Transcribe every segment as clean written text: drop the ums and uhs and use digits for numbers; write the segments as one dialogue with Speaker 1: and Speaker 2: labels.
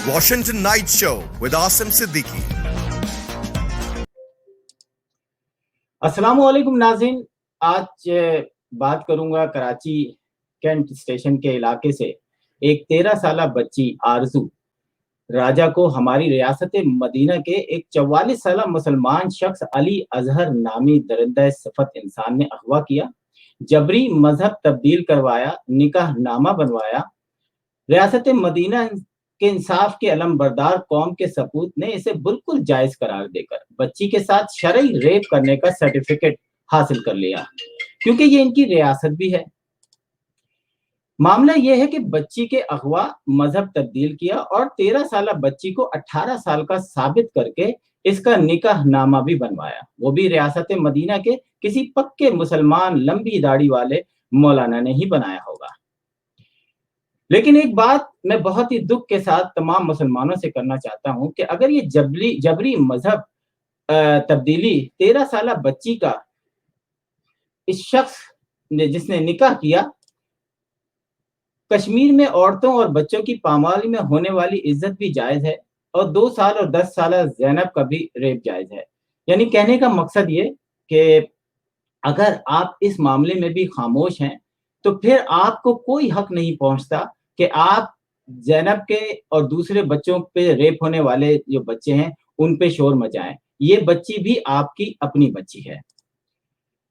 Speaker 1: Washington Night Show with Asim Siddiqui.
Speaker 2: अस्सलाम वालेकुम नाज़रीन, आज बात करूंगा कराची कैंट स्टेशन के इलाके से एक 13 साला बच्ची आरजू राजा को हमारी रियासत मदीना के एक 44 साला मुसलमान शख्स अली अजहर नामी दरिंदा सफत इंसान ने अगवा किया, जबरी मजहब तब्दील करवाया, निकाह नामा बनवाया। रियासत मदीना के इंसाफ के अलमबरदार कौम के सपूत ने इसे बिल्कुल जायज करार देकर बच्ची के साथ शरई रेप करने का सर्टिफिकेट हासिल कर लिया, क्योंकि ये इनकी रियासत भी है। मामला यह है कि बच्ची के अगवा, मजहब तब्दील किया और 13 साला बच्ची को 18 साल का साबित करके इसका निकाह नामा भी बनवाया, वो भी रियासत मदीना के किसी पक्के मुसलमान लंबी दाढ़ी वाले मौलाना ने ही बनाया होगा। लेकिन एक बात मैं बहुत ही दुख के साथ तमाम मुसलमानों से करना चाहता हूं कि अगर ये जबरी मजहब तब्दीली 13 साला बच्ची का इस शख्स ने जिसने निकाह किया, कश्मीर में औरतों और बच्चों की पामाली में होने वाली इज्जत भी जायज है और 2 साल और 10 साल ज़ैनब का भी रेप जायज है। यानी कहने का मकसद ये कि अगर आप इस मामले में भी खामोश हैं तो फिर आपको कोई हक नहीं पहुंचता कि आप ज़ैनब के और दूसरे बच्चों पे रेप होने वाले जो बच्चे हैं उन पे शोर मचाएं। ये बच्ची भी आपकी अपनी बच्ची है।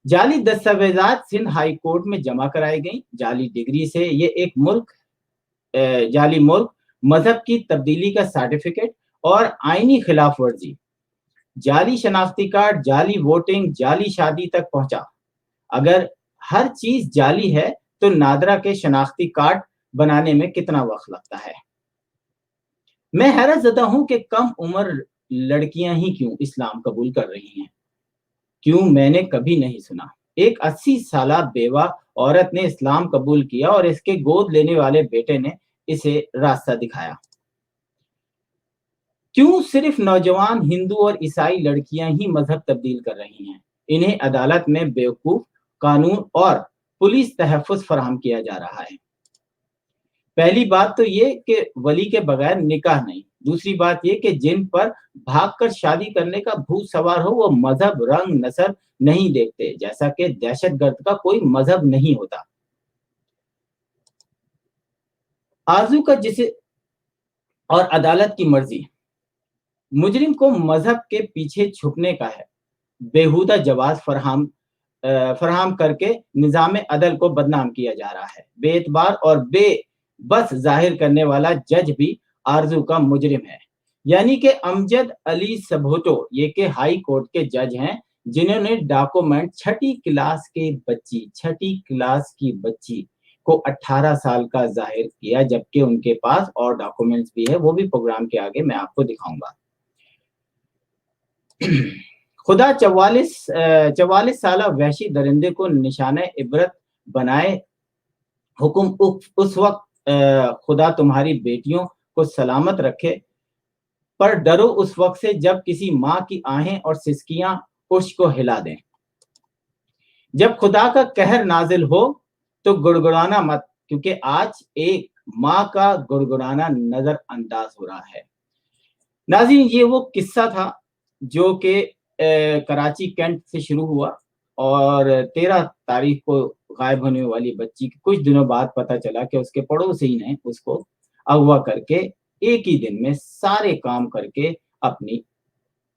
Speaker 2: जाली दस्तावेजात सिंध हाई कोर्ट में जमा कराई गई, जाली डिग्री से ये एक जाली मुल्क, मजहब की तब्दीली का सर्टिफिकेट और आईनी खिलाफ वर्जी, जाली शनाख्ती कार्ड, जाली वोटिंग, जाली शादी तक पहुंचा। अगर हर चीज जाली है तो नादरा के शनाख्ती कार्ड बनाने में कितना वक्त लगता है। मैं हैरत ज़दा हूं कि कम उम्र लड़कियां ही क्यों इस्लाम कबूल कर रही हैं। क्यों, मैंने कभी नहीं सुना एक 80 साला बेवा औरत ने इस्लाम कबूल किया और इसके गोद लेने वाले बेटे ने इसे रास्ता दिखाया। क्यों सिर्फ नौजवान हिंदू और ईसाई लड़कियां ही मजहब तब्दील कर रही हैं। इन्हें अदालत में बेवकूफ, कानून और पुलिस तहफ़्फ़ुज़ फराहम किया जा रहा है। पहली बात तो ये कि वली के बगैर निकाह नहीं। दूसरी बात ये कि जिन पर भागकर शादी करने का भूत सवार हो वो मजहब, रंग, नस्ल नहीं देखते, जैसा कि दहशतगर्द का कोई मजहब नहीं होता। आरजू का जिसे और अदालत की मर्जी, मुजरिम को मजहब के पीछे छुपने का है। बेहुदा जवाब फराहम करके निजाम अदल को बदनाम किया जा रहा है। बेएतबार और बेबस जाहिर करने वाला जज भी आरजू का मुजरिम है। यानी कि अमजद अली सबोटो ये के हाई कोर्ट के जज हैं, जिन्होंने डॉक्यूमेंट छठी क्लास की बच्ची को 18 साल का जाहिर किया, जबकि उनके पास और डॉक्यूमेंट्स भी है, वो भी प्रोग्राम के आगे मैं आपको दिखाऊंगा। खुदा 44 साला वहशी दरिंदे को निशाने इबरत बनाए। हुक्म उस वक्त खुदा तुम्हारी बेटियों को सलामत रखे, पर डरो उस वक्त से जब किसी माँ की आहें और सिसकियां उर्श को हिला दें। जब खुदा का कहर नाजिल हो तो गुड़गुड़ाना मत, क्योंकि आज एक माँ का गुड़गुड़ाना नजर अंदाज हो रहा है। नाज़रीन, ये वो किस्सा था जो कि कराची कैंट से शुरू हुआ और 13 तारीख को गायब होने वाली बच्ची के कुछ दिनों बाद पता चला कि उसके पड़ोसी ने उसको अगवा करके एक ही दिन में सारे काम करके अपनी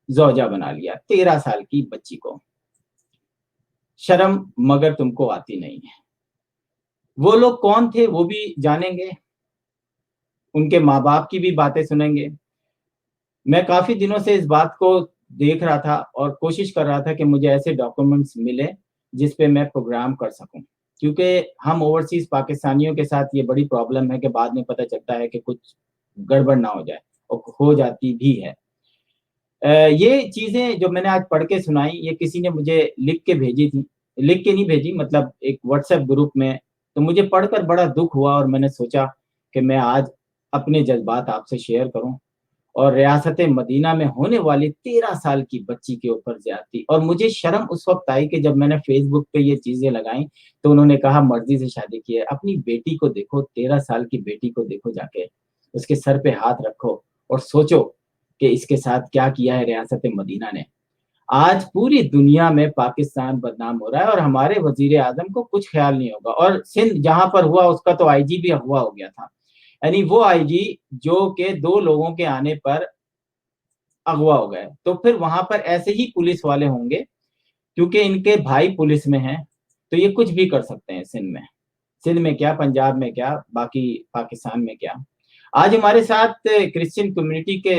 Speaker 2: जौजा बना लिया। 13 साल की बच्ची को शर्म मगर तुमको आती नहीं है। वो लोग कौन थे वो भी जानेंगे, उनके माँ बाप की भी बातें सुनेंगे। मैं काफी दिनों से इस बात को देख रहा था और कोशिश कर रहा था कि मुझे ऐसे डॉक्यूमेंट्स मिले जिस पे मैं प्रोग्राम कर सकूं, क्योंकि हम ओवरसीज पाकिस्तानियों के साथ ये बड़ी प्रॉब्लम है कि बाद में पता चलता है कि कुछ गड़बड़ ना हो जाए, और हो जाती भी है। ये चीजें जो मैंने आज पढ़ के सुनाई, ये किसी ने मुझे लिख के भेजी थी, लिख के नहीं भेजी, मतलब एक व्हाट्सएप ग्रुप में। तो मुझे पढ़कर बड़ा दुख हुआ और मैंने सोचा कि मैं आज अपने जज्बात आपसे शेयर करूं और रियासत मदीना में होने वाली 13 साल की बच्ची के ऊपर ज्यादती। और मुझे शर्म उस वक्त आई कि जब मैंने फेसबुक पे ये चीजें लगाई तो उन्होंने कहा मर्जी से शादी की है। अपनी बेटी को देखो, 13 साल की बेटी को देखो, जाके उसके सर पे हाथ रखो اور سوچو کہ اس کے ساتھ کیا کیا ہے ریاست مدینہ نے. آج پوری دنیا میں پاکستان بدنام ہو رہا ہے اور ہمارے وزیر اعظم کو کچھ خیال نہیں ہوگا. اور سندھ جہاں پر ہوا اس کا تو آئی جی بھی اغوا ہو گیا تھا, یعنی وہ آئی جی جو کہ 2 لوگوں کے آنے پر اغوا ہو گئے. تو پھر وہاں پر ایسے ہی پولیس والے ہوں گے, کیونکہ ان کے بھائی پولیس میں ہیں تو یہ کچھ بھی کر سکتے ہیں. سندھ میں کیا, پنجاب میں کیا, باقی پاکستان میں کیا. آج ہمارے ساتھ کرسچین کمیونٹی کے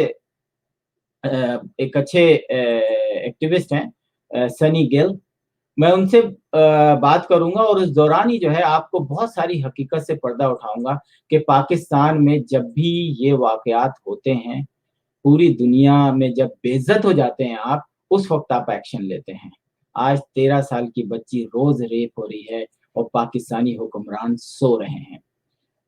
Speaker 2: ایک اچھے ایکٹیوسٹ ہیں, سنی گل. میں ان سے بات کروں گا اور اس دوران ہی جو ہے آپ کو بہت ساری حقیقت سے پردہ اٹھاؤں گا کہ پاکستان میں جب بھی یہ واقعات ہوتے ہیں, پوری دنیا میں جب بے عزت ہو جاتے ہیں آپ, اس وقت آپ ایکشن لیتے ہیں. آج 13 سال کی بچی روز ریپ ہو رہی ہے اور پاکستانی حکمران سو رہے ہیں.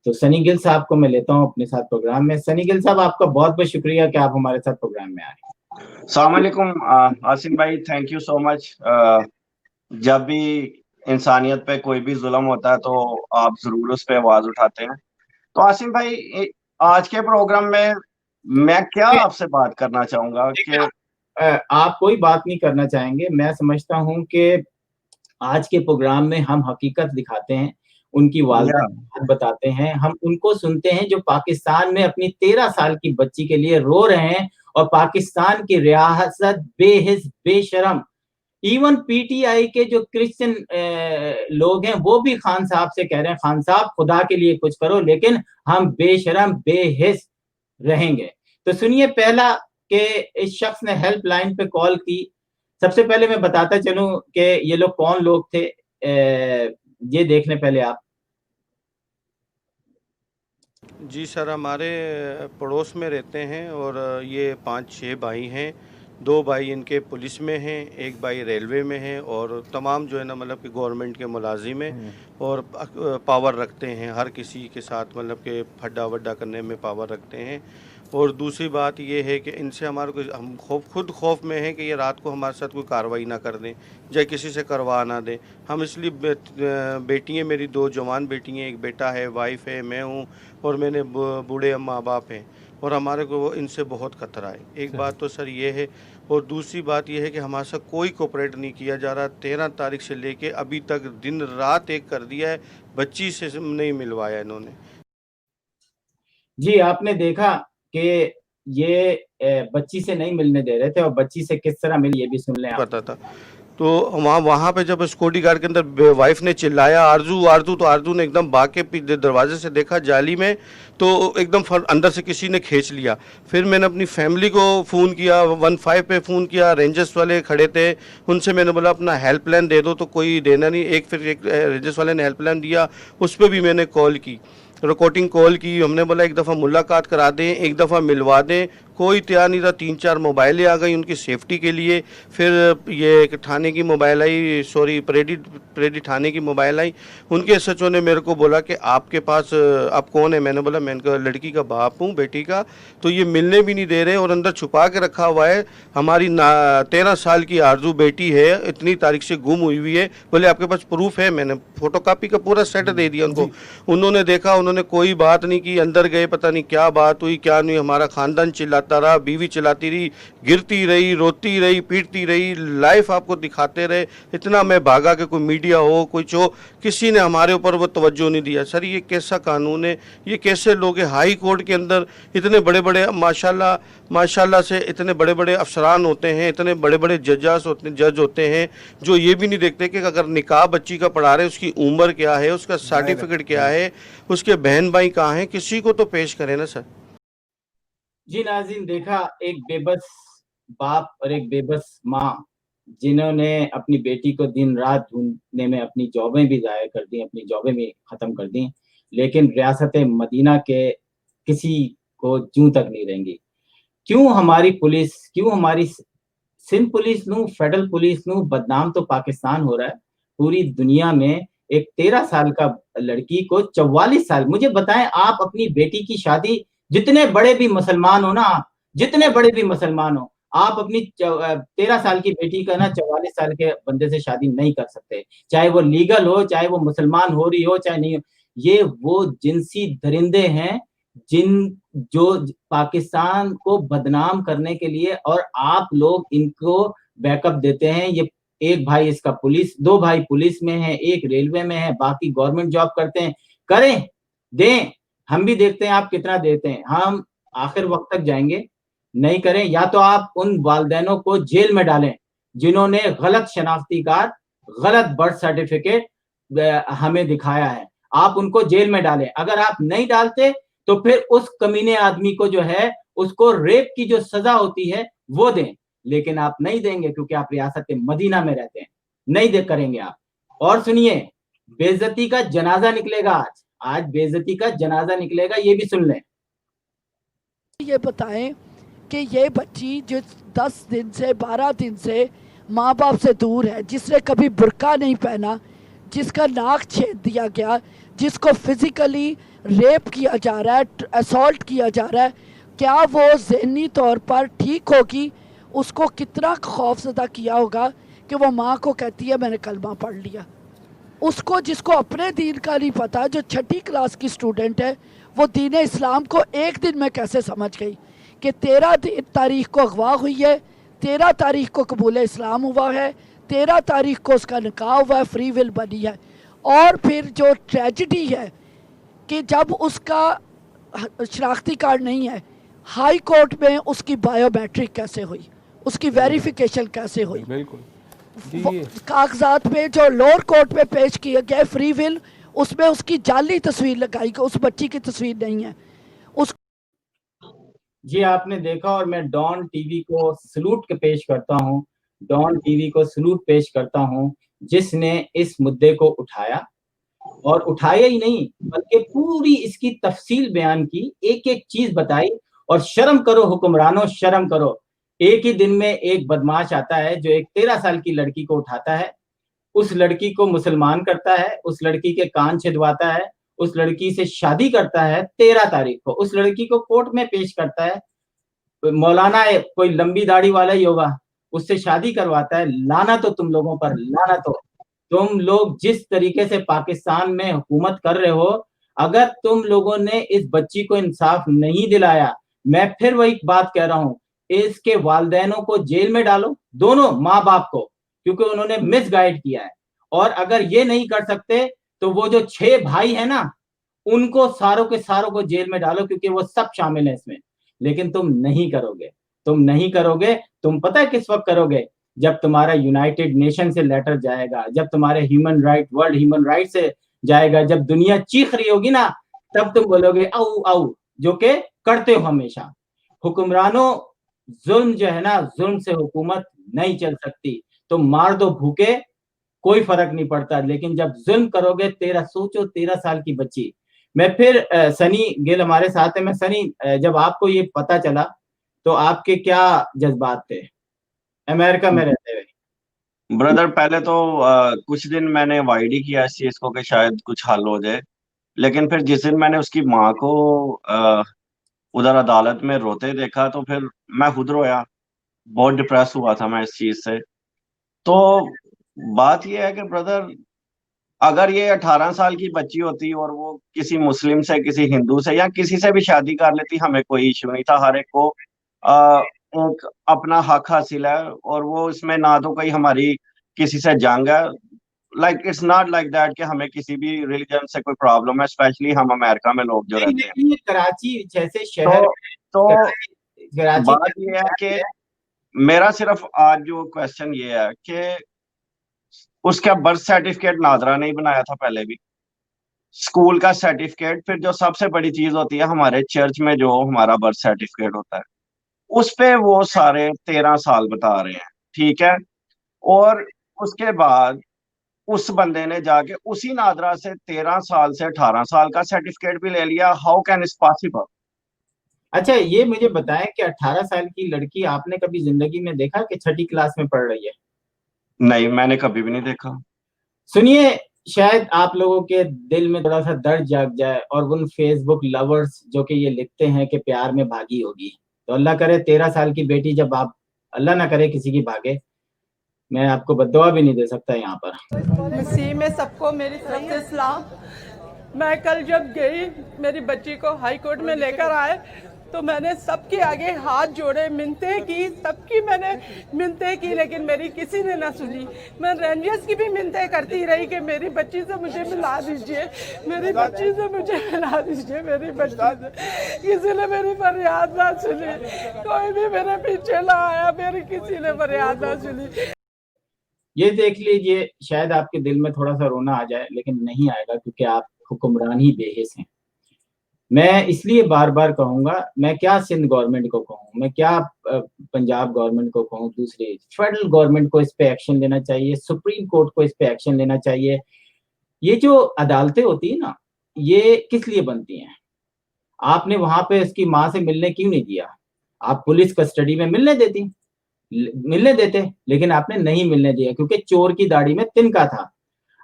Speaker 2: تو سنی گل صاحب کو میں لیتا ہوں اپنے ساتھ پروگرام میں. سنی گل صاحب, آپ کا بہت بہت شکریہ کہ آپ ہمارے ساتھ پروگرام میں آئے.
Speaker 3: السلام علیکم عاصم بھائی, تھینک یو سو مچ. جب بھی انسانیت پہ کوئی بھی ظلم ہوتا ہے تو آپ ضرور اس پہ آواز اٹھاتے ہیں. تو عاصم بھائی, آج کے پروگرام میں کیا آپ سے بات کرنا چاہوں گا کہ
Speaker 2: آپ کوئی بات نہیں کرنا چاہیں گے. میں سمجھتا ہوں کہ آج کے پروگرام میں ہم حقیقت دکھاتے ہیں, ان کی والدہ بتاتے ہیں, ہم ان کو سنتے ہیں جو پاکستان میں اپنی 13 سال کی بچی کے لیے رو رہے ہیں, اور پاکستان کی ریاست بے حس بے شرم, ایون پی ٹی آئی کے جو کرسچن لوگ ہیں وہ بھی خان صاحب سے کہہ رہے ہیں, خان صاحب خدا کے لیے کچھ کرو, لیکن ہم بے شرم بے حس رہیں گے. تو سنیے پہلا کہ اس شخص نے ہیلپ لائن پہ کال کی. سب سے پہلے میں بتاتا چلوں کہ یہ لوگ کون لوگ تھے, یہ دیکھ لیں پہلے آپ.
Speaker 4: جی سر, ہمارے پڑوس میں رہتے ہیں اور یہ 5-6 بھائی ہیں. 2 بھائی ان کے پولیس میں ہیں, 1 بھائی ریلوے میں ہیں, اور تمام جو ہے نا مطلب کہ گورنمنٹ کے ملازم ہیں اور پاور رکھتے ہیں ہر کسی کے ساتھ, مطلب کہ پھڈا وڈا کرنے میں پاور رکھتے ہیں. اور دوسری بات یہ ہے کہ ان سے ہمارا کوئی, ہم خود خوف میں ہیں کہ یہ رات کو ہمارے ساتھ کوئی کارروائی نہ کر دیں یا کسی سے کروا نہ دیں. ہم اس لیے بیٹی ہیں میری, 2 جوان بیٹی ہیں, 1 بیٹا ہے, وائف ہے, میں ہوں, اور میں نے بوڑھے ماں باپ ہیں, اور ہمارے کو ان سے بہت خطرہ ہے. ایک بات تو سر یہ ہے, اور دوسری بات یہ ہے کہ ہمارے ساتھ کوئی کوپریٹ نہیں کیا جا رہا. 13 تاریخ سے لے کے ابھی تک دن رات ایک کر دیا ہے, بچی سے نہیں ملوایا انہوں نے.
Speaker 2: جی, آپ نے دیکھا کہ یہ بچی سے نہیں ملنے دے رہے تھے, اور بچی سے کس طرح ملی یہ بھی سن لیں آپ.
Speaker 4: پتا تھا تو وہاں پہ جب سیکورٹی گارڈ کے اندر وائف نے چلایا آرزو آرزو, تو آرزو نے ایک دم بھاگ کے دروازے سے دیکھا جالی میں, تو ایک دم اندر سے کسی نے کھینچ لیا. پھر میں نے اپنی فیملی کو فون کیا, 15 پہ فون کیا, رینجرس والے کھڑے تھے, ان سے میں نے بولا اپنا ہیلپ لائن دے دو, تو کوئی دینا نہیں. پھر ایک رینجرس والے نے ہیلپ لائن دیا, اس پہ بھی میں نے کال کی, ریکارڈنگ کال کی. ہم نے بولا ایک دفعہ ملاقات کرا دیں, ایک دفعہ ملوا دیں, کوئی تیار نہیں تھا. 3-4 موبائلیں آ گئی ان کی سیفٹی کے لیے. پھر یہ تھانے کی موبائل آئی, سوری پریڈی تھانے کی موبائل آئی. ان کے ایس ایچ او نے میرے کو بولا کہ آپ کے پاس آپ کون ہے. میں نے بولا میں ان کا لڑکی کا باپ ہوں, بیٹی کا. تو یہ ملنے بھی نہیں دے رہے اور اندر چھپا کے رکھا ہوا ہے. ہماری 13 سال کی آرزو بیٹی ہے, اتنی تاریخ سے گم ہوئی ہوئی ہے. بولے آپ کے پاس پروف ہے؟ میں نے فوٹو کاپی کا پورا سیٹ دے دیا ان کو. انہوں نے دیکھا, انہوں نے کوئی بات نہیں کی, اندر گئے, پتہ نہیں کیا بات ہوئی کیا نہیں. ہمارا خاندان چلاتا رہا, بیوی چلاتی رہی, گرتی رہی, روتی رہی, پیٹتی رہی, لائف آپ کو دکھاتے رہے. اتنا میں بھاگا کہ کوئی میڈیا ہو, کچھ ہو, کسی نے ہمارے اوپر وہ توجہ نہیں دیا. سر یہ کیسا قانون ہے, یہ کیسے لوگ ہیں؟ ہائی کورٹ کے اندر اتنے بڑے بڑے ماشاءاللہ سے اتنے بڑے بڑے افسران ہوتے ہیں, اتنے بڑے بڑے جج ہوتے ہیں, جو یہ بھی نہیں دیکھتے کہ اگر نکاح بچی کا پڑھا رہے, اس کی عمر کیا ہے, اس کا سرٹیفکیٹ کیا ہے, اس کے بہن بھائی کہاں ہیں, کسی کو تو پیش کرے نا سر.
Speaker 2: جی ناظرین, دیکھا ایک بے بس باپ اور ایک بے بس ماں, جنہوں نے اپنی بیٹی کو دن رات ڈھونڈنے میں اپنی جابیں بھی ضائع کر دی, اپنی جابیں بھی ختم کر دی, لیکن ریاست مدینہ کے کسی کو جوں تک نہیں رہیں گی. کیوں ہماری پولیس, کیوں ہماری سندھ پولیس نو, فیڈرل پولیس نو بدنام تو پاکستان ہو رہا ہے پوری دنیا میں. ایک 13 سال کا لڑکی کو 44 سال, مجھے بتائیں آپ اپنی بیٹی کی شادی, جتنے بڑے بھی مسلمان ہو نا, جتنے بڑے بھی مسلمان ہو, آپ اپنی 13 سال کی بیٹی کا نا 44 سال کے بندے سے شادی نہیں کر سکتے, چاہے وہ لیگل ہو, چاہے وہ مسلمان ہو رہی ہو, چاہے نہیں ہو. یہ وہ جنسی درندے ہیں جو پاکستان کو بدنام کرنے کے لیے, اور آپ لوگ ان کو بیک اپ دیتے ہیں. یہ ایک بھائی اس کا پولیس, 2 بھائی پولیس میں ہیں, ایک ریلوے میں ہے, باقی گورنمنٹ جاب کرتے ہیں. کریں, دیں, ہم بھی دیکھتے ہیں آپ کتنا دیتے ہیں, ہم آخر وقت تک جائیں گے. نہیں کریں, یا تو آپ ان والدینوں کو جیل میں ڈالیں جنہوں نے غلط شناختی کارڈ, غلط برتھ سرٹیفکیٹ ہمیں دکھایا ہے, آپ ان کو جیل میں ڈالیں. اگر آپ نہیں ڈالتے تو پھر اس کمینے آدمی کو جو ہے اس کو ریپ کی جو سزا ہوتی ہے وہ دیں. لیکن آپ نہیں دیں گے کیونکہ آپ ریاست مدینہ میں رہتے ہیں, نہیں کریں گے آپ. اور سنیے, بے عزتی کا جنازہ نکلے گا آج بے عزتی کا جنازہ نکلے گا, یہ بھی سن لیں.
Speaker 5: یہ بتائیں کہ یہ بچی جو 10 دن سے 12 دن سے ماں باپ سے دور ہے, جس نے کبھی برقع نہیں پہنا, جس کا ناک چھید دیا گیا, جس کو فزیکلی ریپ کیا جا رہا ہے, اسالٹ کیا جا رہا ہے, کیا وہ ذہنی طور پر ٹھیک ہوگی؟ اس کو کتنا خوف زدہ کیا ہوگا کہ وہ ماں کو کہتی ہے میں نے کلمہ پڑھ لیا. اس کو, جس کو اپنے دین کا نہیں پتا, جو 6ٹھی کلاس کی اسٹوڈنٹ ہے, وہ دین اسلام کو ایک دن میں کیسے سمجھ گئی کہ 13 تاریخ کو اغوا ہوئی ہے, 13 تاریخ کو قبول اسلام ہوا ہے, 13 تاریخ کو اس کا نکاح ہوا ہے, فری ول بنی ہے. اور پھر جو ٹریجڈی ہے کہ جب اس کا شناختی کارڈ نہیں ہے, ہائی کورٹ میں اس کی بائیو میٹرک کیسے ہوئی, اس کی ویریفیکیشن کیسے ہوئی؟ بالکل کاغذات میں جو لوور کورٹ میں پیش کیا گیا فری ول, اس میں اس کی جعلی تصویر لگائی کہ اس بچی کی تصویر نہیں ہے. اس
Speaker 2: جی آپ نے دیکھا, اور میں ڈان ٹی وی کو سلوٹ کے پیش کرتا ہوں, ڈان ٹی وی کو سلوٹ پیش کرتا ہوں جس نے اس مدعے کو اٹھایا, اور اٹھایا ہی نہیں بلکہ پوری اس کی تفصیل بیان کی, ایک ایک چیز بتائی. اور شرم کرو حکمرانوں, شرم کرو. ایک ہی دن میں ایک بدماش آتا ہے جو ایک 13 سال کی لڑکی کو اٹھاتا ہے, اس لڑکی کو مسلمان کرتا ہے, اس لڑکی کے کان چھدواتا ہے, اس لڑکی سے شادی کرتا ہے 13 تاریخ کو, اس لڑکی کو کورٹ میں پیش کرتا ہے, مولانا کوئی لمبی داڑھی والا ہی ہوگا, اس سے شادی کرواتا ہے. لعنت ہو تم لوگوں پر, لعنت ہو. تم لوگ جس طریقے سے پاکستان میں حکومت کر رہے ہو, اگر تم لوگوں نے اس بچی کو انصاف نہیں دلایا, میں پھر وہی بات کہہ رہا ہوں, اس کے والدینوں کو جیل میں ڈالو, دونوں ماں باپ کو, کیونکہ انہوں نے مس گائیڈ کیا ہے. اور اگر یہ نہیں کر سکتے تو وہ جو 6 بھائی ہیں نا, ان کو ساروں کے ساروں کو جیل میں ڈالو, کیونکہ وہ سب شامل ہیں اس میں. لیکن تم نہیں کرو گے, تم نہیں کرو گے. تم پتہ ہے کس وقت کرو گے؟ جب تمہارا یونائٹڈ نیشن سے لیٹر جائے گا, جب تمہارے human right, world human right سے جائے گا, جب دنیا چیخ رہی ہوگی نا, تب تم بولو گے او او, جو کہ کرتے ہو ہمیشہ. حکمرانوں, ظلم جو ہے نا, ظلم سے حکومت نہیں چل سکتی. تم مار دو بھوکے, کوئی فرق نہیں پڑتا, لیکن جب ظلم کرو گے, سوچو 13 سال کی بچی. میں پھر سنی گل ہمارے ساتھ ہے. میں سنی, جب آپ کو یہ پتا چلا تو آپ کے کیا جذبات تھے امریکہ میں رہتے ہوئے؟
Speaker 3: بردر پہلے تو کچھ دن میں نے اوائڈ ہی کیا اس چیز کو کہ شاید کچھ حل ہو جائے, لیکن پھر جس دن میں نے اس کی ماں کو ادھر عدالت میں روتے دیکھا تو پھر میں خود رویا, بہت ڈپریس ہوا تھا میں اس چیز سے. تو بات یہ ہے کہ بردر, اگر یہ 18 سال کی بچی ہوتی اور وہ کسی مسلم سے, کسی ہندو سے یا کسی سے بھی شادی کر لیتی, ہمیں کوئی ایشو نہیں تھا. ہر ایک کو ایک اپنا حق حاصل ہے, اور وہ اس میں نہ تو کوئی ہماری کسی سے جنگ ہے. Like it's not like that کہ ہمیں کسی بھی ریلیجن سے کوئی پرابلم ہے, اسپیشلی ہم امریکہ میں لوگ جو رہتے ہیں.
Speaker 2: کراچی جیسے شہر,
Speaker 3: تو
Speaker 2: کراچی
Speaker 3: بات یہ ہے کہ میرا صرف آج جو کوشچن یہ ہے کہ اس کا برتھ سرٹیفکیٹ نادرا نہیں بنایا تھا پہلے بھی, اسکول کا سرٹیفکیٹ, پھر جو سب سے بڑی چیز ہوتی ہے ہمارے چرچ میں جو ہمارا برتھ سرٹیفکیٹ ہوتا ہے, اس پہ وہ سارے 13 سال بتا رہے ہیں, ٹھیک ہے. اور اس کے بعد اس بندے نے جا کے اسی نادرا سے 13 سال سے 18 سال کا سرٹیفکیٹ بھی لے لیا. How can it's possible?
Speaker 2: اچھا یہ مجھے بتائیں کہ 18 سال کی لڑکی آپ نے کبھی زندگی میں دیکھا کہ 6ٹھی کلاس میں پڑھ رہی ہے؟
Speaker 3: نہیں, میں نے کبھی بھی نہیں دیکھا.
Speaker 2: سنیے, شاید آپ لوگوں کے دل میں تھوڑا سا درد جاگ جائے, اور ان فیس بک لورز جو کہ یہ لکھتے ہیں کہ پیار میں بھاگی ہوگی, تو اللہ کرے 13 سال کی بیٹی جب آپ, اللہ نہ کرے کسی کی بھاگے, میں آپ کو بد دعا بھی نہیں دے سکتا یہاں پر.
Speaker 6: مسیح میں سب کو میری طرف سے سلام. मैं कल जब गई मेरी बच्ची को हाई कोर्ट में लेकर आए तो मैंने सबके आगे हाथ जोड़े, मिन्नतें की, सबकी मैंने मिन्नतें की, लेकिन मेरी किसी ने ना सुनी। मैं रेंजर्स की भी मिन्नतें करती रही कि मेरी बच्ची से मुझे मिला दीजिए, मेरी बच्ची से मुझे मिला दीजिए, मेरी बच्ची से। किसी ने मेरी फरियाद ना सुनी, कोई भी मेरे पीछे ना आया, मेरी किसी ने फरियाद ना सुनी।
Speaker 2: ये देख लीजिए, शायद आपके दिल में थोड़ा सा रोना आ जाए, लेकिन नहीं आएगा क्योंकि आप हुक्मरान ही बेहिस हैं। मैं इसलिए बार बार कहूंगा, मैं क्या सिंध गवर्नमेंट को कहूँ, मैं क्या पंजाब गवर्नमेंट को कहूँ, दूसरे फेडरल गवर्नमेंट को इस पे एक्शन लेना चाहिए, सुप्रीम कोर्ट को इस पे एक्शन लेना चाहिए। ये जो अदालतें होती है ना, ये किस लिए बनती हैं? आपने वहां पे उसकी माँ से मिलने क्यों नहीं दिया? आप पुलिस कस्टडी में मिलने देते, लेकिन आपने नहीं मिलने दिया क्योंकि चोर की दाढ़ी में तिनका था।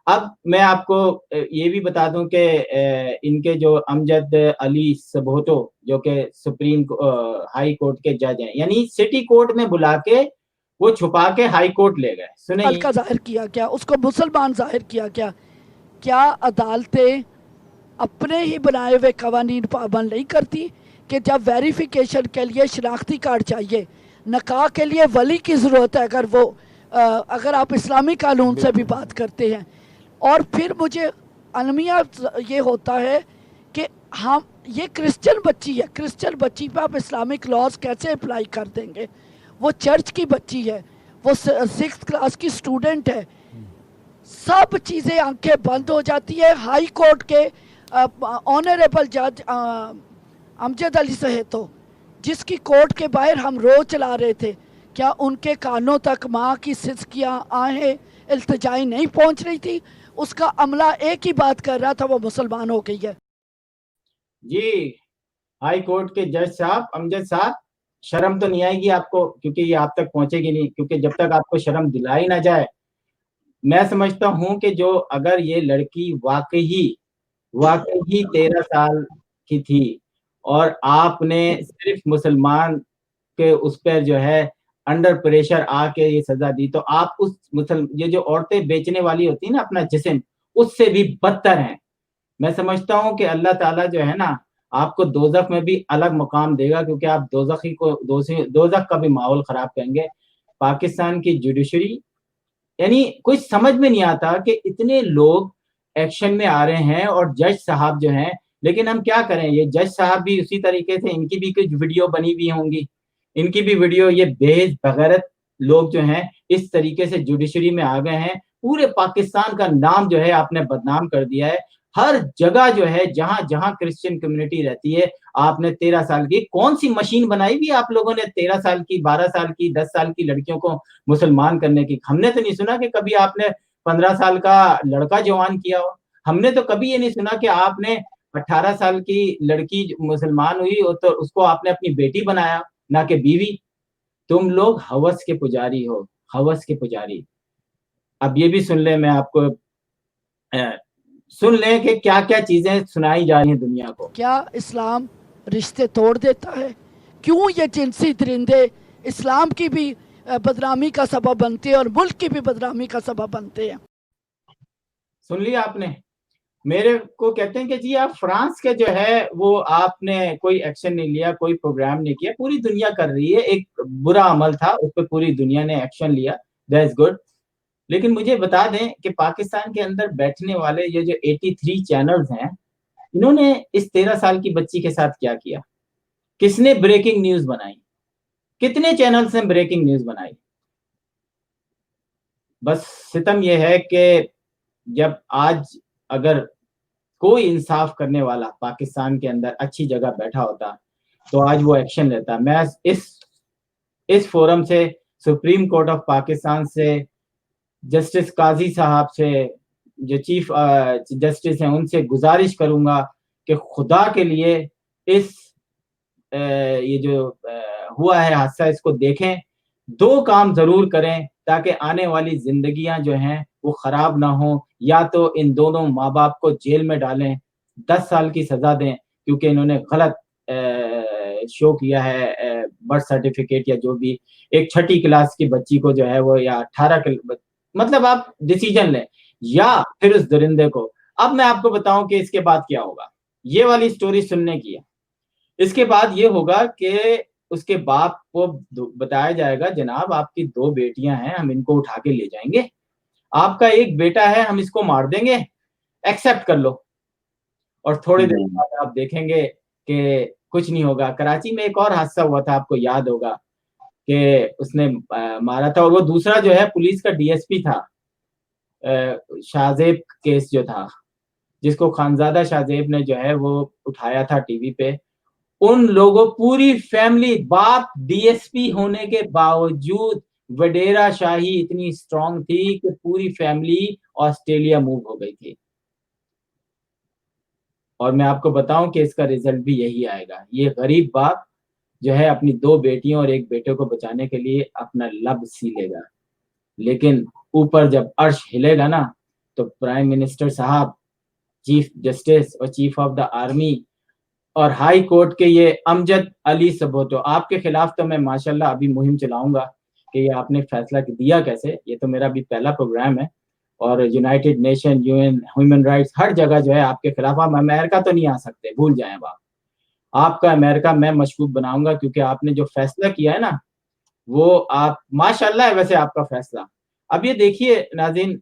Speaker 2: अब मैं आपको ये भी बता दूं कि इनके जो अमजद अली सबोतो जो कि सुप्रीम हाई कोर्ट के जज हैं, यानी सिटी कोर्ट में बुला के वो छुपा के हाई कोर्ट ले गए। सुने,
Speaker 5: हल्का जाहिर किया क्या, उसको मुसलमान जाहिर किया क्या? क्या अदालतें अपने ही बनाए हुए कवानीन पाबंद नहीं करती कि जब वेरिफिकेशन के लिए शनाख्ती कार्ड चाहिए, नकाह के लिए वली की ज़रूरत है, अगर आप इस्लामी कानून से भी बात करते हैं। और फिर मुझे अलमिया ये होता है कि हम, ये क्रिश्चियन बच्ची है, क्रिश्चियन बच्ची पे आप इस्लामिक लॉज कैसे अप्लाई कर देंगे? वो चर्च की बच्ची है, वो 6th क्लास की स्टूडेंट है। सब चीज़ें आंखें बंद हो जाती है। हाई कोर्ट के ऑनरेबल जज अमजद अली सहेतो, जिसकी कोर्ट के बाहर हम रोज चला रहे थे, क्या उनके कानों तक माँ की सिसकियाँ, आहें, इल्तिजाएं नहीं पहुंच रही थी? उसका अमला एक ही बात कर रहा था, वो मुसलमान हो गई है।
Speaker 2: जी, हाई कोर्ट के जज साहब, अमजद साहब, शर्म तो नहीं आएगी आपको? क्योंकि ये आप तक पहुंचेगी नहीं, क्योंकि जब तक आपको शर्म दिलाई ना जाए। मैं समझता हूं कि जो अगर ये लड़की वाकई 13 साल की थी और आपने सिर्फ मुसलमान के उस पर जो है अंडर प्रेशर आके ये सजा दी, तो आप उस ये जो औरतें बेचने वाली होती है ना अपना जिस्म, उससे भी बदतर हैं। मैं समझता हूं कि अल्लाह ताला जो है ना, आपको दोजख में भी अलग मकाम देगा, क्योंकि आप दोजख का भी माहौल खराब करेंगे। पाकिस्तान की जुडिशरी, यानी कुछ समझ में नहीं आता कि इतने लोग एक्शन में आ रहे हैं और जज साहब जो हैं, लेकिन हम क्या करें, ये जज साहब भी उसी तरीके से, इनकी भी कुछ वीडियो बनी हुई होंगी, इनकी भी वीडियो, ये बेहद बगैरत लोग जो हैं इस तरीके से जुडिशरी में आ गए हैं। पूरे पाकिस्तान का नाम जो है आपने बदनाम कर दिया है। हर जगह जो है, जहां जहां क्रिश्चियन कम्युनिटी रहती है, आपने 13 साल की कौन सी मशीन बनाई हुई आप लोगों ने? 13 साल की, 12 साल की, 10 साल की लड़कियों को मुसलमान करने की। हमने तो नहीं सुना कि कभी आपने 15 साल का लड़का जवान किया हो। हमने तो कभी ये नहीं सुना कि आपने 18 साल की लड़की मुसलमान हुई हो तो उसको आपने अपनी बेटी बनाया, ना कि बीवी। तुम लोग हवस के पुजारी हो, हवस के पुजारी। अब ये भी सुन ले, मैं आपको सुन लें कि क्या क्या चीजें सुनाई जा रही हैं दुनिया को।
Speaker 5: क्या इस्लाम रिश्ते तोड़ देता है? क्यों ये जिनसी दरिंदे इस्लाम की भी बदनामी का सबब बनते हैं और मुल्क की भी बदनामी का सबब बनते हैं?
Speaker 2: सुन लिया आपने? मेरे को कहते हैं कि जी आप फ्रांस के जो है वो आपने कोई एक्शन नहीं लिया, कोई प्रोग्राम नहीं किया। पूरी दुनिया कर रही है, एक बुरा अमल था उस पर पूरी दुनिया ने एक्शन लिया, दैट इज गुड। लेकिन मुझे बता दें कि पाकिस्तान के अंदर बैठने वाले ये जो 83 चैनल्स हैं, इन्होंने इस 13 साल की बच्ची के साथ क्या किया? किसने ब्रेकिंग न्यूज बनाई? कितने चैनल्स ने ब्रेकिंग न्यूज बनाई? बस सितम यह है कि जब आज अगर कोई इंसाफ करने वाला पाकिस्तान के अंदर अच्छी जगह बैठा होता तो आज वो एक्शन लेता। मैं इस फोरम से, सुप्रीम कोर्ट ऑफ पाकिस्तान से, जस्टिस काजी साहब से, जो चीफ जस्टिस हैं, उनसे गुजारिश करूंगा कि खुदा के लिए इस ये जो हुआ है हादसा, इसको देखें, दो काम जरूर करें ताकि आने वाली जिंदगियां जो हैं वो खराब ना हो। या तो इन दोनों माँ बाप को जेल में डालें, 10 साल की सजा दें, क्योंकि इन्होंने गलत शो किया है बर्थ सर्टिफिकेट या जो भी, एक 6ठी क्लास की बच्ची को जो है वो, या 18 मतलब आप डिसीजन लें, या फिर उस दरिंदे को اب मैं आपको बताऊं कि इसके बाद क्या होगा। ये वाली स्टोरी सुनने की है। इसके बाद ये होगा कि उसके बाप को बताया जाएगा, जनाब आपकी 2 बेटियां हैं, हम इनको उठा के ले जाएंगे, आपका एक बेटा है, हम इसको मार देंगे, एक्सेप्ट कर लो। और थोड़ी देर बाद आप देखेंगे कि कुछ नहीं होगा। कराची में एक और हादसा हुआ था, आपको याद होगा कि उसने मारा था, और वो दूसरा जो है पुलिस का डीएसपी था, शाहजेब केस जो था, जिसको खानजादा शाहजेब ने जो है वो उठाया था टीवी पे। उन लोगों, पूरी फैमिली, बाप डीएसपी होने के बावजूद वडेरा शाही इतनी स्ट्रांग थी कि पूरी फैमिली ऑस्ट्रेलिया मूव हो गई थी। और मैं आपको बताऊं कि इसका रिजल्ट भी यही आएगा। ये गरीब बाप जो है अपनी 2 बेटियों और एक बेटे को बचाने के लिए अपना लब सीलेगा, लेकिन ऊपर जब अर्श हिलेगा ना, तो प्राइम मिनिस्टर साहब, चीफ जस्टिस और चीफ ऑफ द आर्मी और हाई कोर्ट के ये अमजद अली सबोतो, आपके खिलाफ तो मैं माशाल्लाह अभी मुहिम चलाऊंगा कि ये आपने फैसला दिया कैसे। ये तो मेरा भी पहला प्रोग्राम है, और united nation, UN, human rights, हर जगह जो है आपके खिलाफ। आप अमेरिका तो नहीं आ सकते, भूल जाएं आप। आपका अमेरिका मैं मशकूक बनाऊंगा, क्योंकि आपने जो फैसला किया है ना, वो आप माशाल्लाह है वैसे आपका फैसला। अब ये देखिए नाज़रीन,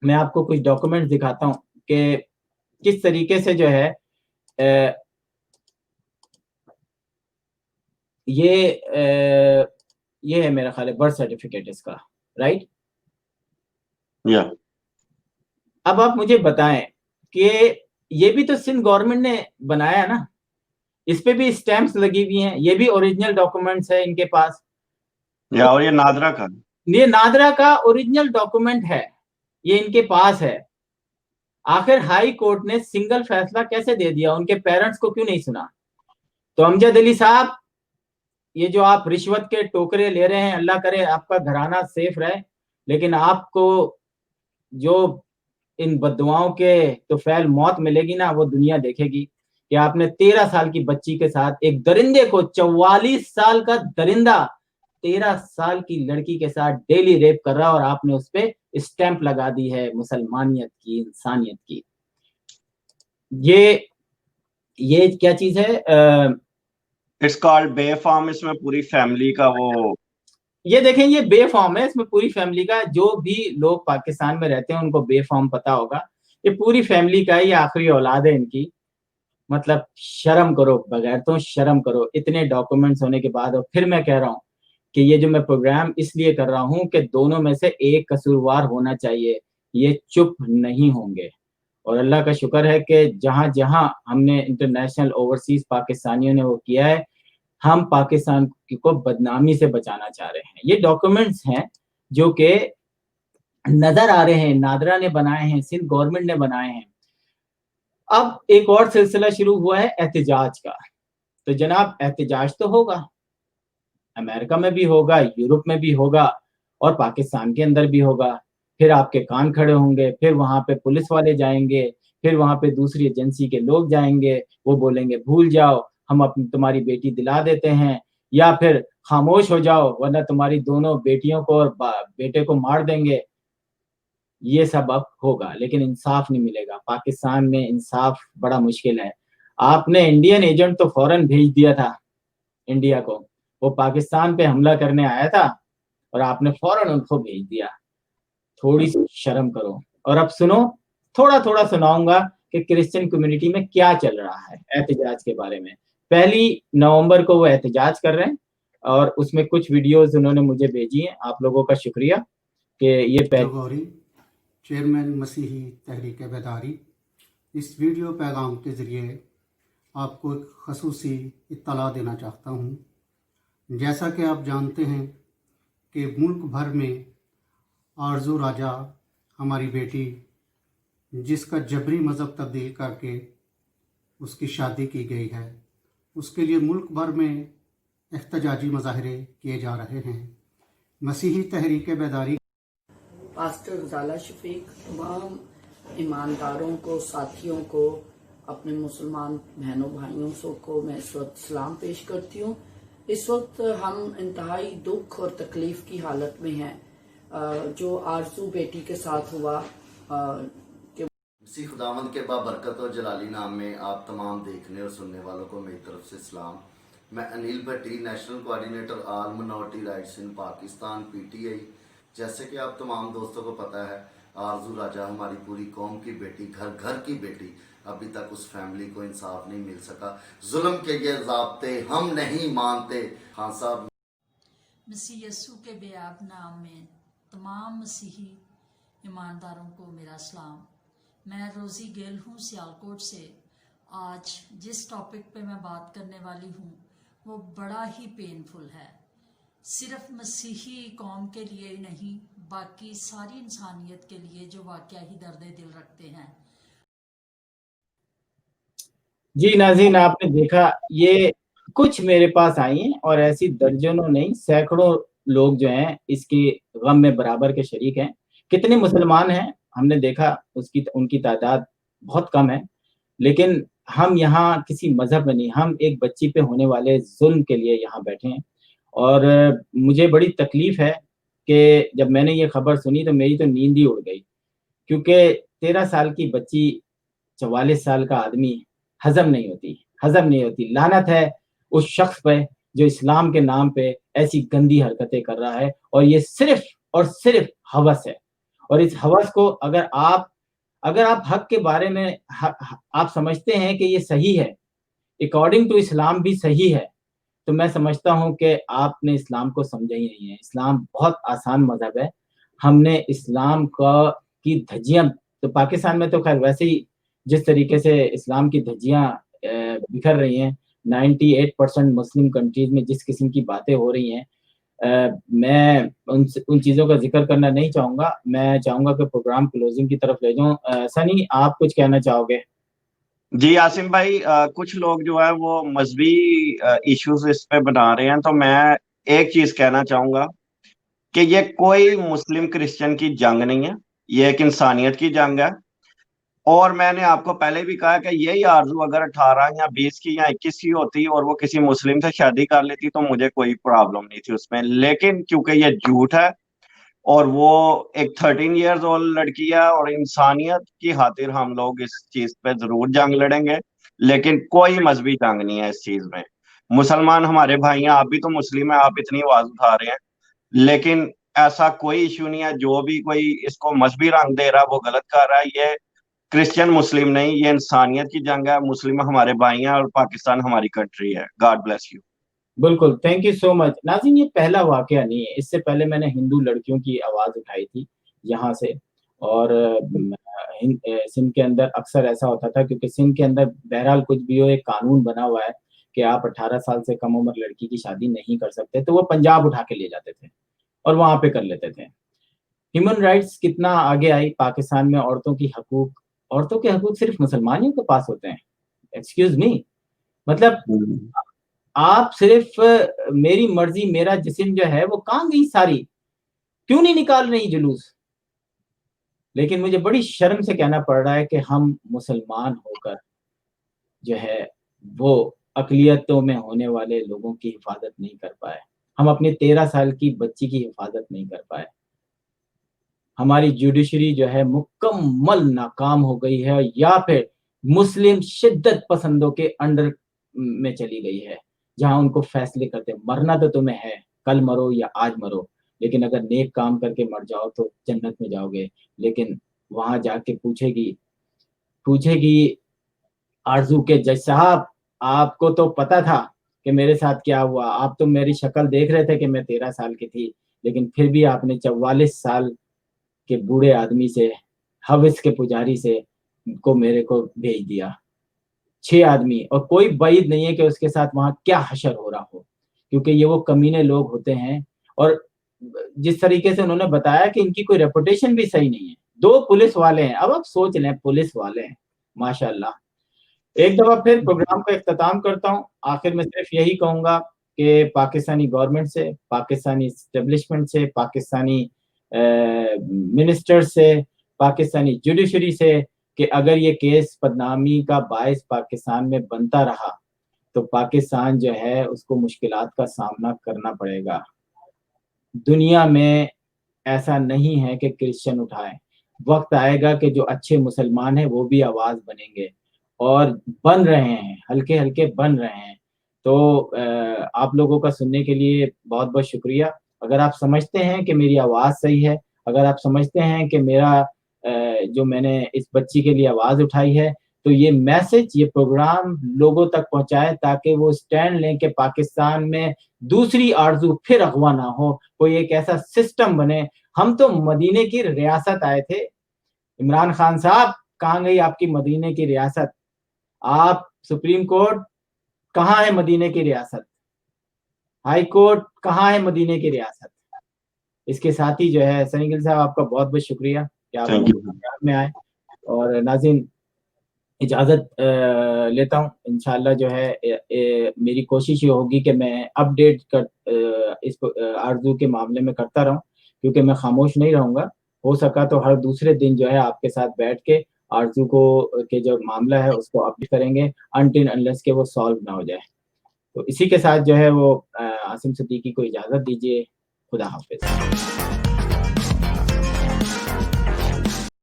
Speaker 2: मैं आपको कुछ डॉक्यूमेंट्स दिखाता हूँ कि किस तरीके से जो है ये है मेरा ख्याल है बर्थ सर्टिफिकेट इसका, राइट।
Speaker 3: या
Speaker 2: अब आप मुझे बताएं कि ये भी तो सिंध गवर्नमेंट ने बनाया ना, इस पे भी स्टैंप्स लगी हुई हैं, ये भी ओरिजिनल डॉक्यूमेंट्स है इनके पास।
Speaker 3: या और ये नादरा का,
Speaker 2: ये नादरा का ओरिजिनल डॉक्यूमेंट है, ये इनके पास है। आखिर हाई कोर्ट ने सिंगल फैसला कैसे दे दिया, उनके पेरेंट्स को क्यों नहीं सुना? तो अमजद अली साहब, ये जो आप रिश्वत के टोकरे ले रहे हैं, अल्लाह करे आपका घराना सेफ रहे, लेकिन आपको जो इन बद्दुआओं के तो फैल मौत मिलेगी ना, वो दुनिया देखेगी कि आपने 13 साल की बच्ची के साथ एक दरिंदे को, 44 साल का दरिंदा 13 साल की लड़की के साथ डेली रेप कर रहा, और आपने उस पे स्टैंप लगा दी है मुसलमानियत की, इंसानियत की। ये क्या चीज है?
Speaker 3: It's called bay farm. इसमें पूरी फैमिली का वो,
Speaker 2: ये देखें, ये बे फॉर्म है, इसमें पूरी फैमिली का, जो भी लोग पाकिस्तान में रहते हैं उनको बे फॉर्म पता होगा। ये पूरी फैमिली का, ये आखिरी औलाद है इनकी। मतलब शर्म करो, बगैर तो शर्म करो, इतने डॉक्यूमेंट्स होने के बाद। और फिर मैं कह रहा हूँ कि ये जो मैं प्रोग्राम इसलिए कर रहा हूँ कि दोनों में से एक कसूरवार होना चाहिए, ये चुप नहीं होंगे। और अल्लाह का शुक्र है कि जहां जहां हमने इंटरनेशनल ओवरसीज पाकिस्तानियों ने वो किया है, हम पाकिस्तान को बदनामी से बचाना चाह रहे हैं। ये डॉक्यूमेंट्स हैं जो कि नजर आ रहे हैं, नादरा ने बनाए हैं, सिंध गवर्नमेंट ने बनाए हैं। अब एक और सिलसिला शुरू हुआ है एहतजाज का। तो जनाब एहतजाज तो होगा, अमेरिका में भी होगा, यूरोप में भी होगा, और पाकिस्तान के अंदर भी होगा। फिर आपके कान खड़े होंगे, फिर वहां पे पुलिस वाले जाएंगे, फिर वहां पे दूसरी एजेंसी के लोग जाएंगे, वो बोलेंगे भूल जाओ, हम अपनी तुम्हारी बेटी दिला देते हैं, या फिर खामोश हो जाओ वरना तुम्हारी दोनों बेटियों को और बेटे को मार देंगे। ये सब अब होगा, लेकिन इंसाफ नहीं मिलेगा। पाकिस्तान में इंसाफ बड़ा मुश्किल है। आपने इंडियन एजेंट तो फौरन भेज दिया था इंडिया को, वो पाकिस्तान पे हमला करने आया था, और आपने फौरन उनको भेज दिया। थोड़ी सी शर्म करो। और अब सुनो, थोड़ा थोड़ा सुनाऊंगा कि क्रिश्चियन कम्युनिटी में क्या चल रहा है एहतजाज के बारे में। 1 नवंबर को वो एहतजाज कर रहे हैं, और उसमें कुछ वीडियोस उन्होंने मुझे भेजी हैं। आप लोगों का शुक्रिया कि ये
Speaker 7: चेयरमैन मसीही तहरीक बेदारी, इस वीडियो पैगाम के ज़रिए आपको एक खसूसी इत्तला देना चाहता हूँ। जैसा कि आप जानते हैं कि मुल्क भर में आरजू राजा, हमारी बेटी, जिसका जबरी मज़हब तब्दील करके उसकी शादी की गई है, उसके लिए मुल्क भर में एहतजाजी मुजाहरे किए जा रहे हैं। मसीही तहरीक बेदारी
Speaker 5: पास्टर गजाला शफीक तमाम ईमानदारों को, साथियों को, अपने मुसलमान बहनों भाइयों को मैं इस वक्त सलाम पेश करती हूँ। इस वक्त हम इंतहाई दुख और तकलीफ की हालत में हैं। जो आरजू बेटी के साथ हुआ,
Speaker 8: इसी खुदावंद के बाबरकत और जलाली नाम में आप तमाम देखने और सुनने वालों को मेरी तरफ से सलाम। मैं Anil Bhatti, national coordinator all minority rights in Pakistan PTI। जैसे कि आप तमाम दोस्तों को पता है, आरजू राजा हमारी पूरी कौम की बेटी, घर घर की बेटी, अभी तक उस फैमिली को इंसाफ नहीं मिल सका। जुल्म के ये ज़ाब्ते हम नहीं मानते। खान साहब,
Speaker 9: मसीह यस्सू के बेयाब नाम में तमाम मसीही ईमानदारों को मेरा सलाम। मैं रोज़ी गेल हूँ सियालकोट से। आज जिस टॉपिक पे मैं बात करने वाली हूँ वो बड़ा ही पेनफुल है, सिर्फ मसीही कौम के लिए ही नहीं, बाकी सारी इंसानियत के लिए जो वाकया ही दर्द दिल रखते हैं।
Speaker 2: जी नाज़रीन, आपने देखा, ये कुछ मेरे पास आई हैं और ऐसी दर्जनों नहीं, सैकड़ों लोग जो हैं इसके गम में बराबर के शरीक हैं। कितने मुसलमान हैं हमने देखा, उनकी तादाद बहुत कम है, लेकिन हम यहाँ किसी मजहब में नहीं, हम एक बच्ची पे होने वाले जुल्म के लिए यहाँ बैठे हैं। और मुझे बड़ी तकलीफ है कि जब मैंने ये खबर सुनी तो मेरी तो नींद ही उड़ गई, क्योंकि 13 साल की बच्ची 44 साल का आदमी हजम नहीं होती। लानत है उस शख्स पे जो इस्लाम के नाम पे ऐसी गंदी हरकतें कर रहा है, और ये सिर्फ और सिर्फ हवस है। और इस हवस को अगर आप हक के बारे में आप समझते हैं कि ये सही है, अकॉर्डिंग टू इस्लाम भी सही है, तो मैं समझता हूँ कि आपने इस्लाम को समझा ही नहीं है। इस्लाम बहुत आसान मजहब है। हमने इस्लाम की धज्जियां, तो पाकिस्तान में तो खैर वैसे ही जिस तरीके से इस्लाम की धज्जियां बिखर रही हैं, 98% मुस्लिम कंट्रीज में जिस किस्म की बातें हो रही हैं, मैं उन चीज़ों का जिक्र करना नहीं चाहूँगा। मैं चाहूँगा कि प्रोग्राम क्लोजिंग की तरफ ले जाऊँ। सनी, आप कुछ कहना चाहोगे?
Speaker 3: जी आसिम भाई, कुछ लोग जो है वो मजहबी इश्यूज इस पे बना रहे हैं, तो मैं एक चीज कहना चाहूंगा कि ये कोई मुस्लिम क्रिश्चियन की जंग नहीं है, ये एक इंसानियत की जंग है। और मैंने आपको पहले भी कहा कि यही आरजू अगर 18 या 20 की या 21 की होती और वो किसी मुस्लिम से शादी कर लेती तो मुझे कोई प्रॉब्लम नहीं थी उसमें, लेकिन क्योंकि ये झूठ है और वो एक 13 इयर्स ओल्ड लड़की है, और इंसानियत की खातिर हम लोग इस चीज पे जरूर जंग लड़ेंगे, लेकिन कोई मजहबी जंग नहीं है इस चीज में। मुसलमान हमारे भाई हैं, आप भी तो मुस्लिम हैं, आप इतनी आवाज उठा रहे हैं, लेकिन ऐसा कोई इशू नहीं है। जो भी कोई इसको मजहबी रंग दे रहा है वो गलत कर रहा है। ये क्रिश्चियन मुस्लिम नहीं, ये इंसानियत की जंग है। मुस्लिम हमारे भाई हैं और पाकिस्तान हमारी कंट्री है। God bless you.
Speaker 2: बिल्कुल, थैंक यू सो मच। नाज़रीन, ये पहला वाकया नहीं है, इससे पहले मैंने हिंदू लड़कियों की आवाज़ उठाई थी यहाँ से, और सिंध के अंदर अक्सर ऐसा होता था, क्योंकि सिंध के अंदर बहरहाल कुछ भी हो, एक कानून बना हुआ है कि आप 18 साल से कम उम्र लड़की की शादी नहीं कर सकते, तो वो पंजाब उठा के ले जाते थे और वहाँ पे कर लेते थे। ह्यूमन राइट्स कितना आगे आई पाकिस्तान में, औरतों के हकूक सिर्फ मुसलमानियों के पास होते हैं। एक्सक्यूज मी, मतलब आप सिर्फ मेरी मर्जी मेरा जिस्म जो है वो कहाँ गई सारी, क्यों नहीं निकाल रही जुलूस? लेकिन मुझे बड़ी शर्म से कहना पड़ रहा है कि हम मुसलमान होकर जो है वो अकलियतों में होने वाले लोगों की हिफाजत नहीं कर पाए। हम अपनी 13 साल की बच्ची की हिफाजत नहीं कर पाए। हमारी जुडिशरी जो है मुकम्मल नाकाम हो गई है, या फिर मुस्लिम शिद्दत पसंदों के अंडर में चली गई है, जहां उनको फैसले करते, मरना तो तुम्हें है, कल मरो या आज मरो, लेकिन अगर नेक काम करके मर जाओ तो जन्नत में जाओगे। लेकिन वहां जाके पूछेगी आरजू के जज साहब, आपको तो पता था कि मेरे साथ क्या हुआ, आप तो मेरी शक्ल देख रहे थे कि मैं 13 साल की थी, लेकिन फिर भी आपने 44 साल के बूढ़े आदमी से, हविस के पुजारी से को मेरे को भेज दिया। 6 आदमी, और कोई बाइद नहीं है कि उसके साथ वहां क्या हशर हो रहा हो, क्योंकि ये वो कमीने लोग होते हैं। और जिस तरीके से उन्होंने बताया कि इनकी कोई रेपुटेशन भी सही नहीं है। 2 पुलिस वाले हैं, अब आप सोच लें, पुलिस वाले हैं, माशाल्लाह। एक दफा फिर प्रोग्राम का इख्तिताम करता हूँ। आखिर में सिर्फ यही कहूंगा कि पाकिस्तानी गवर्नमेंट से, पाकिस्तानी एस्टेब्लिशमेंट से, पाकिस्तानी मिनिस्टर से, पाकिस्तानी जुडिशरी से, कि अगर ये केस बदनामी का बायस पाकिस्तान में बनता रहा तो पाकिस्तान जो है उसको मुश्किलात का सामना करना पड़ेगा। दुनिया में ऐसा नहीं है कि क्रिश्चियन उठाए, वक्त आएगा कि जो अच्छे मुसलमान हैं वो भी आवाज़ बनेंगे और बन रहे हैं, हल्के हल्के बन रहे हैं। तो आप लोगों का सुनने के लिए बहुत बहुत शुक्रिया। अगर आप समझते हैं कि मेरी आवाज़ सही है, अगर आप समझते हैं कि मेरा जो मैंने इस बच्ची के लिए आवाज़ उठाई है, तो ये मैसेज, ये प्रोग्राम लोगों तक पहुंचाएं ताकि वो स्टैंड लें कि पाकिस्तान में दूसरी आरज़ू फिर अगवा ना हो, कोई एक ऐसा सिस्टम बने। हम तो मदीने की रियासत आए थे। इमरान खान साहब, कहाँ गई आपकी मदीने की रियासत? आप सुप्रीम कोर्ट, कहाँ है मदीने की रियासत? हाई कोर्ट, कहाँ है मदीने की रियासत? इसके साथ ही जो है सनी गिल साहब, आपका बहुत बहुत शुक्रिया कि आप
Speaker 3: Thank you.
Speaker 2: पंजाब में आए। और नाज़रीन, इजाज़त लेता हूँ। इंशाल्लाह जो है मेरी कोशिश ये होगी कि मैं अपडेट इस आरज़ू के मामले में करता रहूँ, क्योंकि मैं खामोश नहीं रहूँगा। हो सका तो हर दूसरे दिन जो है आपके साथ बैठ के आरज़ू को के जो मामला है उसको अपडेट करेंगे, अनटिल अनलेस के वो सॉल्व ना हो जाए। तो इसी के साथ जो है वो आसिम सिद्दीकी को इजाज़त दीजिए। खुदा हाफ़िज़।